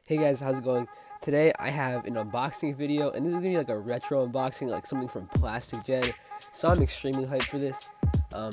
Hey guys, how's it going? Today I have an unboxing video, and this is gonna be like a retro unboxing, like something from Plastic Gen. So I'm extremely hyped for this. I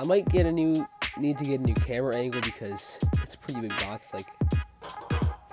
might need to get a new camera angle because it's a pretty big box. Like,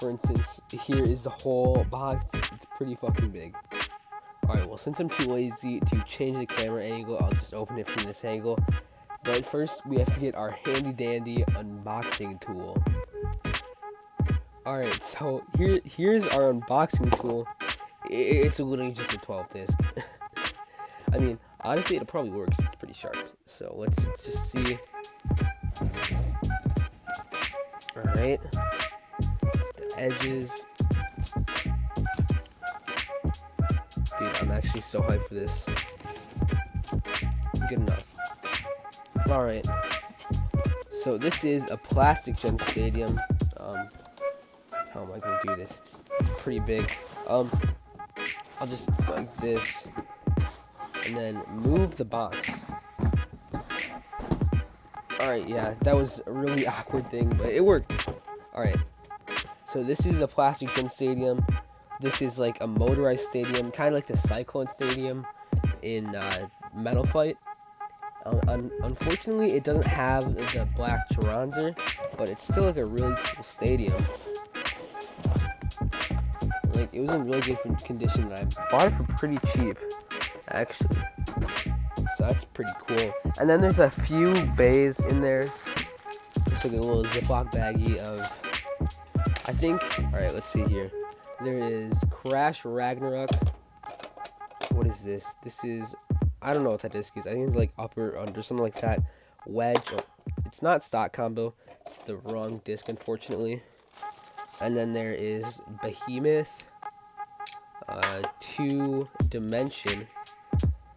for instance, here is the whole box. It's pretty fucking big. Alright, well, since I'm too lazy to change the camera angle, I'll just open it from this angle. But first, we have to get our handy dandy unboxing tool. Alright, so here's our unboxing tool. It's literally just a 12 disc. I mean, honestly, it probably works. It's pretty sharp. So let's just see. Alright. The edges. Dude, I'm actually so hyped for this. Good enough. Alright. So this is a Plastic Gen Stadium. How am I gonna do this? It's pretty big. I'll just like this and then move the box. Alright, yeah, that was a really awkward thing, but it worked. Alright, so this is the Plastic Gen Stadium. This is like a motorized stadium, kind of like the Cyclone Stadium in Metal Fight. Unfortunately, it doesn't have the black Charonzer, but it's still like a really cool stadium. Like, it was in really good condition, and I bought it for pretty cheap, actually. So that's pretty cool. And then there's a few bays in there. Just like a little Ziploc baggie of, I think, alright, let's see here. There is Crash Ragnarok. What is this? This is, I don't know what that disc is. I think it's like upper, under, something like that. Wedge. Oh, it's not stock combo. It's the wrong disc, unfortunately. And then there is Behemoth, 2 Dimension.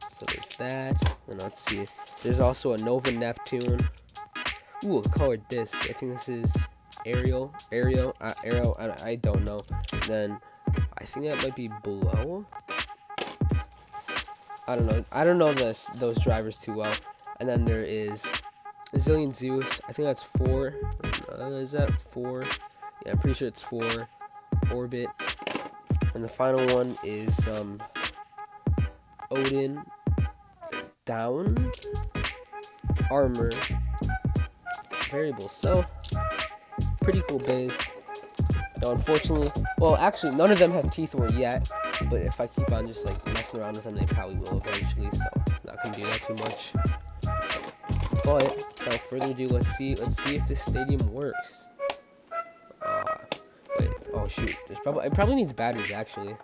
So there's that. And let's see. There's also a Nova Neptune. Ooh, a colored disc. I think this is Arrow. I don't know. And then I think that might be Below. I don't know. I don't know those drivers too well. And then there is Zillion Zeus. I think that's 4. Is that 4? Yeah, I'm pretty sure it's 4. Orbit. And the final one is Odin. Down. Armor. Variable. So, pretty cool biz. Now, unfortunately, well, actually, none of them have teeth or yet. But if I keep on just like messing around with them, they probably will eventually. So, I'm not gonna do that too much. But without further ado, let's see if this stadium works. Wait, oh shoot, it probably needs batteries, actually.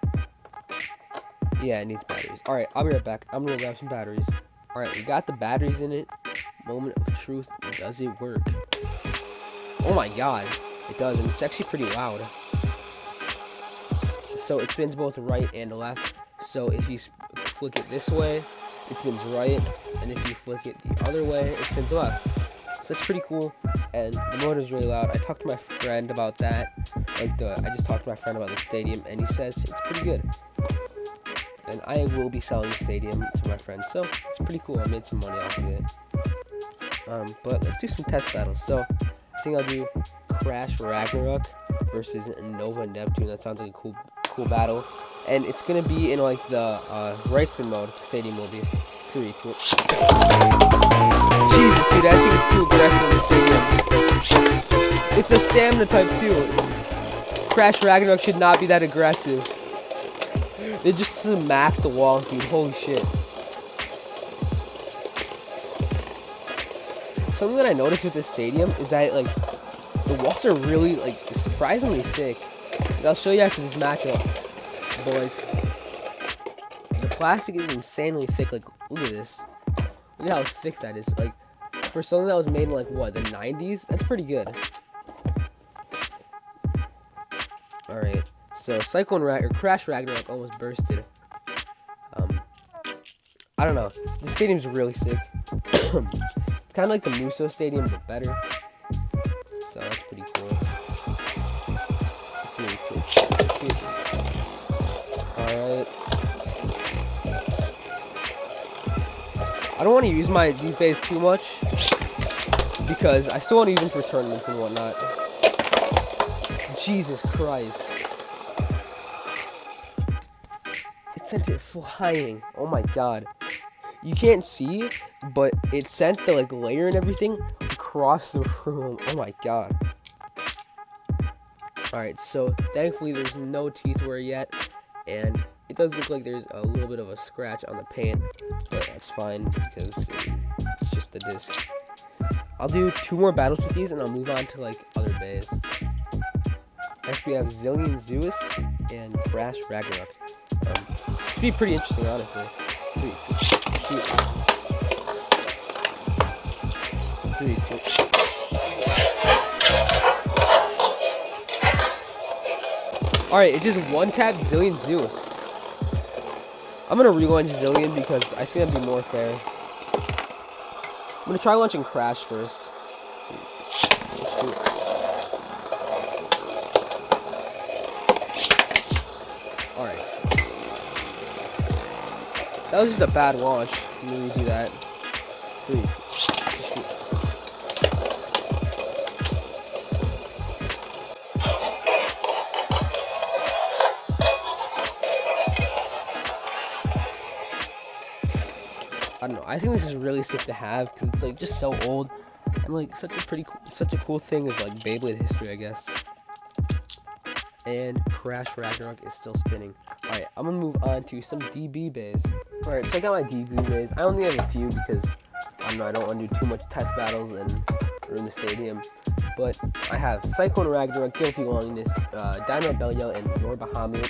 Yeah, it needs batteries. Alright, I'll be right back. I'm gonna grab some batteries. Alright, we got the batteries in it. Moment of truth. Does it work? Oh my god, it does, and it's actually pretty loud. So it spins both right and left. So if you flick it this way, it spins right, and if you flick it the other way, it spins left. So that's pretty cool, and the motor's really loud. I talked to my friend about that. I just talked to my friend about the stadium, and he says it's pretty good. And I will be selling the stadium to my friends, so it's pretty cool. I made some money off of it. But let's do some test battles. So I think I'll do Crash Ragnarok versus Nova Neptune. That sounds like a cool battle, and it's gonna be in like the right spin mode. The stadium will be 3, 2. Jesus, dude, I think it's too aggressive in the stadium. It's a stamina type too. Crash Ragnarok should not be that aggressive. They just smack the walls, dude. Holy shit. Something that I noticed with this stadium is that like the walls are really like surprisingly thick. I'll show you after this matchup. But like the plastic is insanely thick. Like, look at this. Look at how thick that is. Like, for something that was made in like what, the 90s, that's pretty good. Alright. So Cyclone Crash Ragnarok almost bursted. I don't know. This stadium's really sick. It's kind of like the Musso Stadium, but better. So that's pretty cool. Alright. I don't want to use these bays too much because I still want to use them for tournaments and whatnot. Jesus Christ. It sent it flying. Oh my god. You can't see, but it sent the like layer and everything across the room. Oh my god. Alright, so thankfully there's no teeth wear yet, and it does look like there's a little bit of a scratch on the paint, but that's fine because it's just the disc. I'll do 2 more battles with these and I'll move on to like other bays. Next we have Zillion Zeus and Crash Ragnarok. Should be pretty interesting, honestly. Alright, it just one-tapped Zillion Zeus. I'm gonna relaunch Zillion because I think that'd be more fair. I'm gonna try launching Crash first. Alright. That was just a bad launch. Let me redo that. 3. I don't know. I think this is really sick to have because it's like just so old and like such a cool thing of like Beyblade history, I guess. And Crash Ragnarok is still spinning. Alright, I'm gonna move on to some DB bays. Alright, check out my DB bays. I only have a few because I don't want to do too much test battles and ruin the stadium. But I have Cyclone Ragnarok, Guilty Longinus, Dynamite Belial, and Nor Bahamut.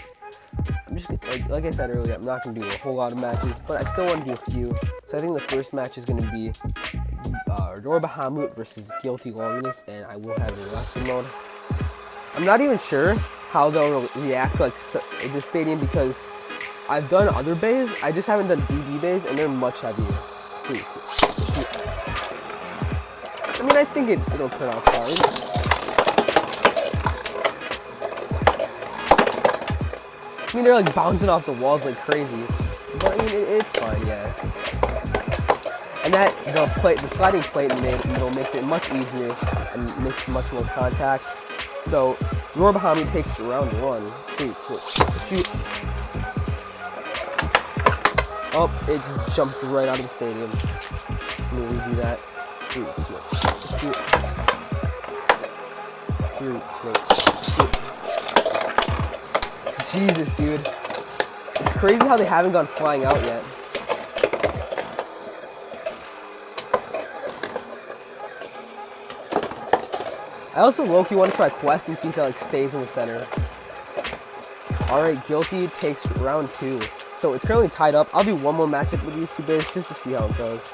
I'm just like I said earlier, I'm not gonna do a whole lot of matches, but I still want to do a few. So I think the first match is gonna be Nor Bahamut versus Guilty Longinus, and I will have a wrestling mode. I'm not even sure how they'll react to like this stadium because I've done other bays, I just haven't done DB bays, and they're much heavier. I mean, I think it'll turn out fine. I mean, they're like bouncing off the walls like crazy, but I mean, it's fine, yeah. And that the sliding plate in the middle makes it much easier and makes much more contact. So Nor Bahamut takes round 1. Shoot. Oh, it just jumps right out of the stadium. Let me redo that. Jesus, dude. It's crazy how they haven't gone flying out yet. I also low-key want to try Quest and see if it like stays in the center. Alright, Guilty takes round 2. So it's currently tied up. I'll do one more matchup with these two bays just to see how it goes.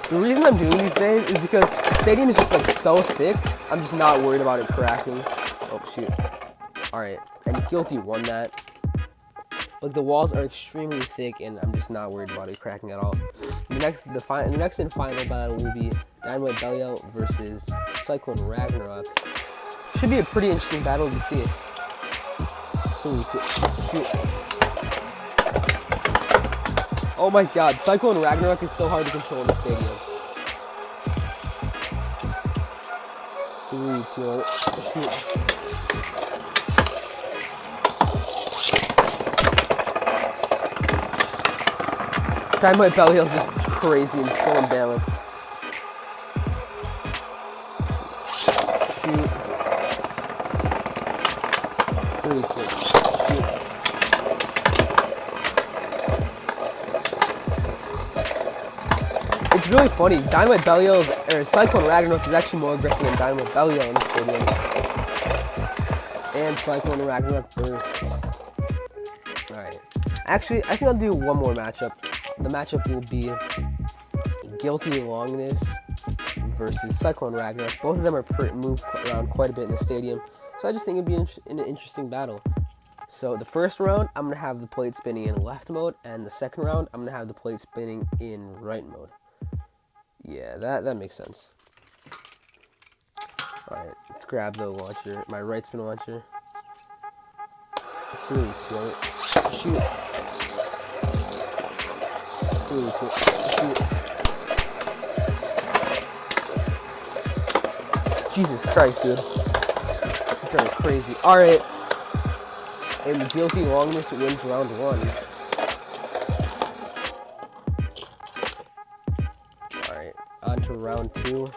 The reason I'm doing these bays is because the stadium is just like so thick, I'm just not worried about it cracking. Oh shoot. Alright, and Guilty won that. Like the walls are extremely thick and I'm just not worried about it cracking at all. The next and final battle will be Dynamite Belial versus Cyclone Ragnarok. Should be a pretty interesting battle to see. Oh my god, Cyclone Ragnarok is so hard to control in the stadium. 3, 2, shoot. Dynamite Belial is just crazy and so imbalanced. Shoot. 3, 2, shoot. It's really funny. Dynamite Belial or Cyclone Ragnarok is actually more aggressive than Dynamite Belial in the stadium. And Cyclone Ragnarok bursts. Alright. Actually, I think I'll do one more matchup. The matchup will be Guilty Longinus versus Cyclone Ragnarok. Both of them are moved around quite a bit in the stadium, so I just think it'd be an interesting battle. So the first round, I'm going to have the plate spinning in left mode, and the second round, I'm going to have the plate spinning in right mode. Yeah, that makes sense. Alright, let's grab the launcher, my right spin launcher. 3, 2, shoot. 3, 2, shoot. Jesus Christ, dude. This is turning crazy. Alright. And guilty longinus wins round 1. Alright, on to round 2.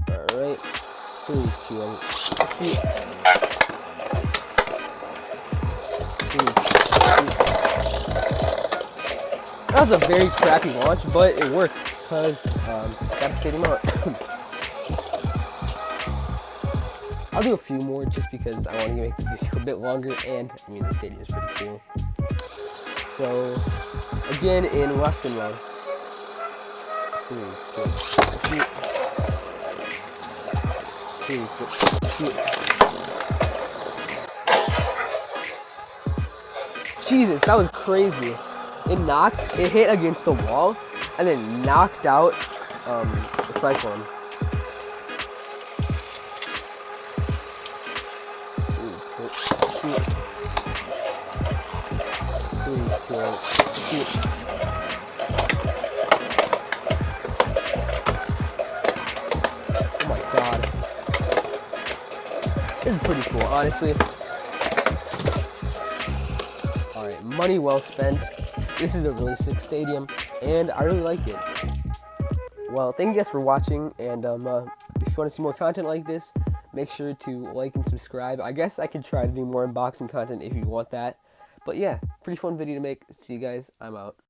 Alright. 3, 2, 1. Shoot. 3, 2, shoot. That was a very crappy launch, but it worked because gotta stadium out. I'll do a few more just because I want to make the video a bit longer, and I mean the stadium is pretty cool. So again in left and right. 3, 2, shoot. 3, 2, shoot. Jesus, that was crazy. It hit against the wall, and then knocked out the Cyclone. Shoot. Oh my god. This is pretty cool, honestly. Alright, money well spent. This is a really sick stadium, and I really like it. Well, thank you guys for watching, and if you want to see more content like this, make sure to like and subscribe. I guess I could try to do more unboxing content if you want that. But yeah, pretty fun video to make. See you guys. I'm out.